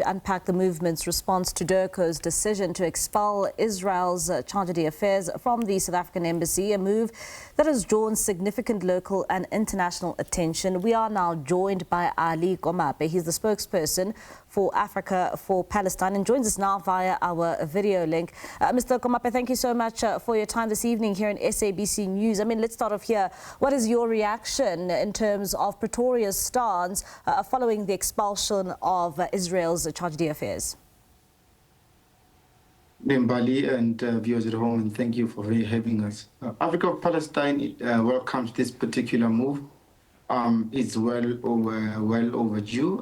To unpack the movement's response to DIRCO's decision to expel Israel's chargé d'affaires from the South African embassy, a move that has drawn significant local and international attention. We are now joined by Alie Komape. He's the spokesperson for Africa for Palestine and joins us now via our video link. Mr. Komape, thank you so much for your time this evening here in SABC News. I mean, let's start off here. What is your reaction in terms of Pretoria's stance following the expulsion of Israel's chargé d'affaires? Mbali and viewers at home, and thank you for having us. Africa of Palestine welcomes this particular move. It's well overdue.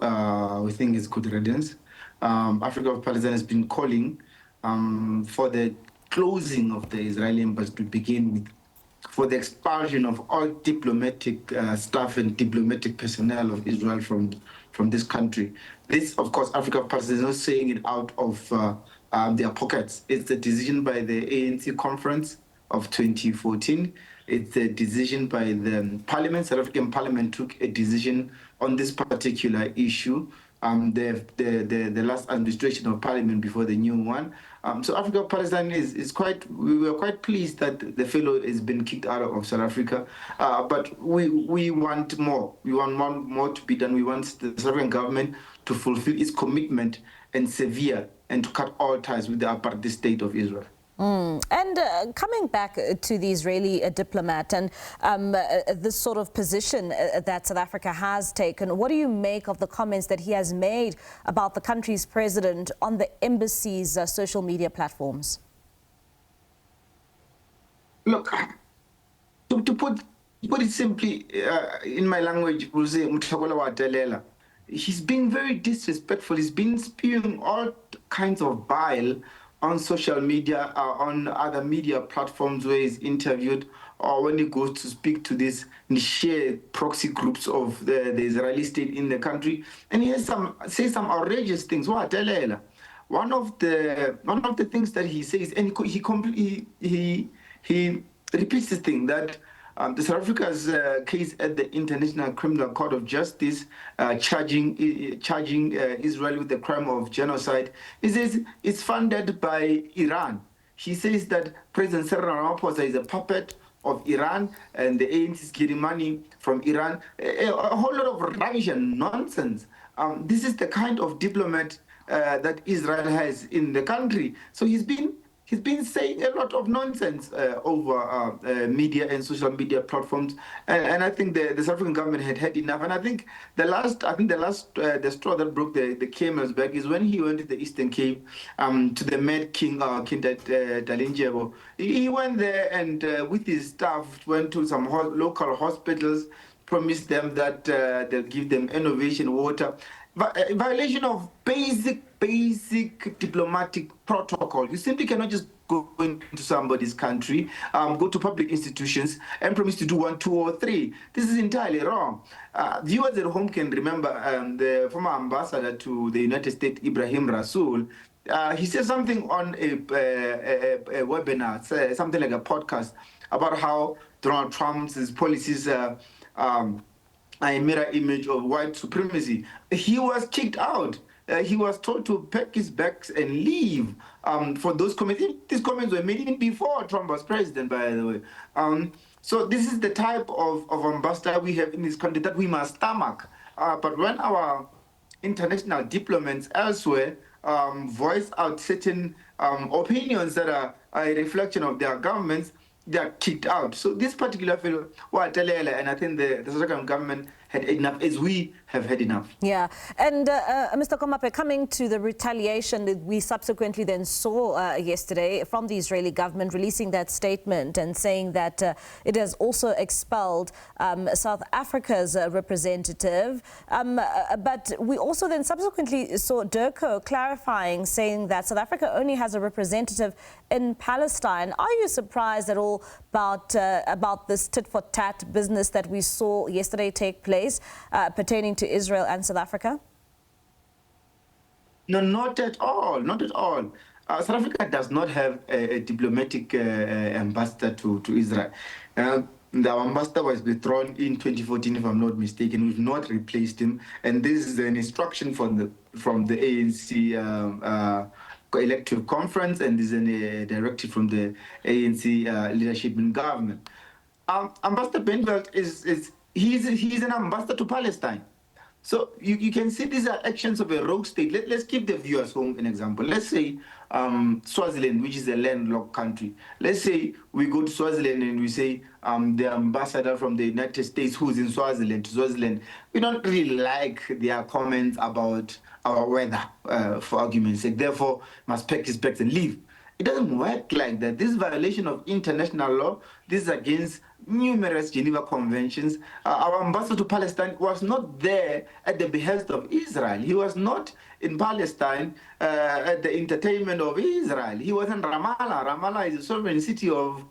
We think it's good riddance. Africa of Palestine has been calling for the closing of the Israeli embassy to begin with, for the expulsion of all diplomatic staff and diplomatic personnel of Israel from this country. This, of course, Africa of Palestine is not saying it out of their pockets. It's the decision by the ANC conference of 2014. It's a decision by the parliament. South African parliament took a decision on this particular issue. The last administration of parliament before the new one. So Africa of Palestine we were quite pleased that the fellow has been kicked out of South Africa. But we want more. We want more to be done. We want the South African government to fulfill its commitment and severe and to cut all ties with the apartheid state of Israel. And coming back to the Israeli diplomat and this sort of position that South Africa has taken, what do you make of the comments that he has made about the country's president on the embassy's social media platforms? Look, to put it simply, in my language, we'll say, he's been very disrespectful. He's been spewing all kinds of bile on social media, on other media platforms where he's interviewed, or when he goes to speak to these niche proxy groups of the Israeli state in the country, and he has says some outrageous things. One of the things that he says, and he repeats this thing that the South Africa's case at the International Criminal Court of Justice charging Israel with the crime of genocide. He says it's funded by Iran. He says that President Cyril Ramaphosa is a puppet of Iran and the ANC is getting money from Iran. A whole lot of rubbish and nonsense. This is the kind of diplomat that Israel has in the country. So he's been saying a lot of nonsense over media and social media platforms, and I think the South African government had enough. And I think the straw that broke the camel's back is when he went to the Eastern Cape to the Mad King Dalindyebo. He went there and with his staff went to some local hospitals, promised them that they'll give them innovation water. Violation of basic diplomatic protocol. You simply cannot just go into somebody's country, go to public institutions and promise to do 1, 2, or 3. This is entirely wrong. Viewers at home can remember the former ambassador to the United States, Ibrahim Rasool. He said something on a webinar, something like a podcast, about how Donald Trump's policies a mirror image of white supremacy. He was kicked out. He was told to pack his bags and leave for those comments. These comments were made even before Trump was president, by the way. So this is the type of ambassador we have in this country that we must stomach. But when our international diplomats elsewhere voice out certain opinions that are a reflection of their governments, they are kicked out. So this particular fellow, and I think the South African government had enough, as we have had enough. Yeah, and Mr. Komape, coming to the retaliation that we subsequently then saw yesterday from the Israeli government releasing that statement and saying that it has also expelled South Africa's representative. But we also then subsequently saw DIRCO clarifying, saying that South Africa only has a representative in Palestine. Are you surprised at all about this tit-for-tat business that we saw yesterday take place pertaining to Israel and South Africa? No, not at all. Not at all. South Africa does not have a diplomatic ambassador to Israel. The ambassador was withdrawn in 2014, if I'm not mistaken. We've not replaced him, and this is an instruction from the ANC elective conference, and this is a directive from the ANC leadership in government. Ambassador Benveld he's an ambassador to Palestine. So you can see these are actions of a rogue state. Let's keep the viewers home an example. Let's say Swaziland, which is a landlocked country. Let's say we go to Swaziland and we say the ambassador from the United States who's in Swaziland, we don't really like their comments about our weather, for argument's sake. Therefore, must pack his bags and leave. It doesn't work like that. This is violation of international law. This is against numerous Geneva conventions. Our ambassador to Palestine was not there at the behest of Israel. He was not in Palestine at the entertainment of Israel. He was in Ramallah. Ramallah is a sovereign city of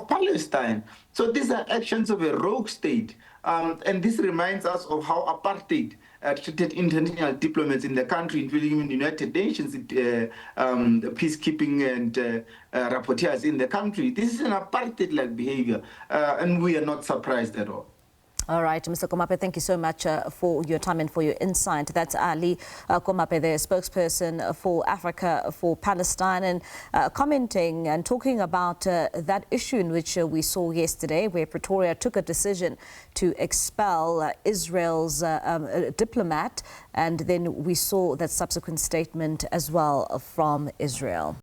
Palestine. So these are actions of a rogue state. And this reminds us of how apartheid treated international diplomats in the country, including the United Nations, peacekeeping and rapporteurs in the country. This is an apartheid-like behavior, and we are not surprised at all. All right, Mr. Komape, thank you so much for your time and for your insight. That's Alie Komape, the spokesperson for Africa for Palestine, and commenting and talking about that issue in which we saw yesterday, where Pretoria took a decision to expel Israel's diplomat, and then we saw that subsequent statement as well from Israel.